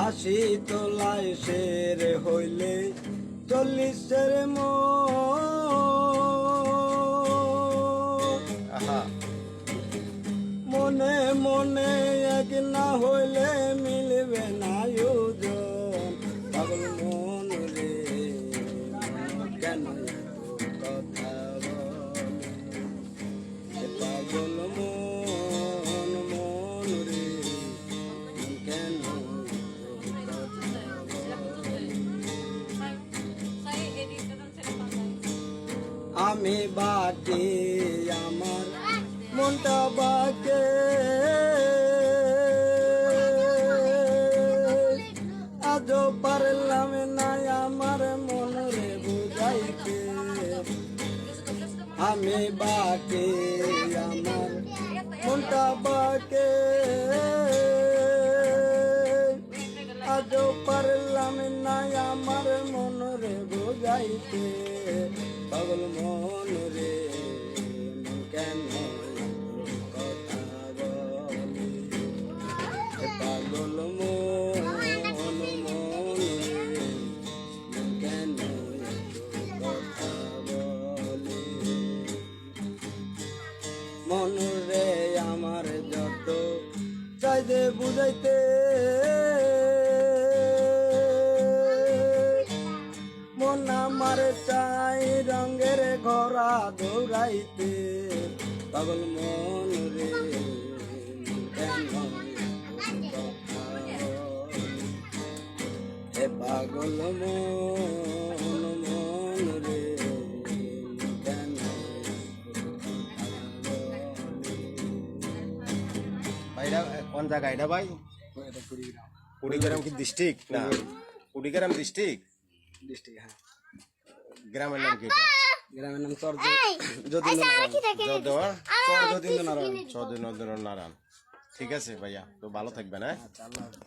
আশি তোলায় শের হইলে 40-এর মনে মনে এক না হইলে মিলবে না ওজন। পাগল মন রে কেন কথা বলে, পাগল মন মন রে কেন আমি বাকি আমার মনটা বাকে আজও পারলাম না আমার মনরে বুঝাইতে। আমি বাকি আমার মনটা বাকে আজও পারলাম না আমার মনরে বুঝাইতে। পাগল মন রে মন কেন কথা বলে, পাগল মন মন রে মন কেন কথা বলে। মন রে আমার যত চাইতে বুঝাইতে, মন আমার চাই রঙের ঘোড়া দৌড়াইতে। পাগল মন রে কেন কথা বলে, পাগল মন মন রে কেন ভাইরা কোন জায়গা এটা ভাই? কুড়িগ্রাম কি ডিস্ট্রিক্ট না? কুড়িগ্রাম ডিস্ট্রিক্ট। ডিস্ট্রিক্ট, হ্যাঁ। গ্রামের নাম কি? গ্রামের নাম চরযতীন্দ্র নারায়ণ। চরযতীন্দ্র নারায়ণ। ঠিক আছে ভাইয়া, তো ভালো থাকবেন। হ্যাঁ, আচ্ছা, আল্লাহ হাফেজ।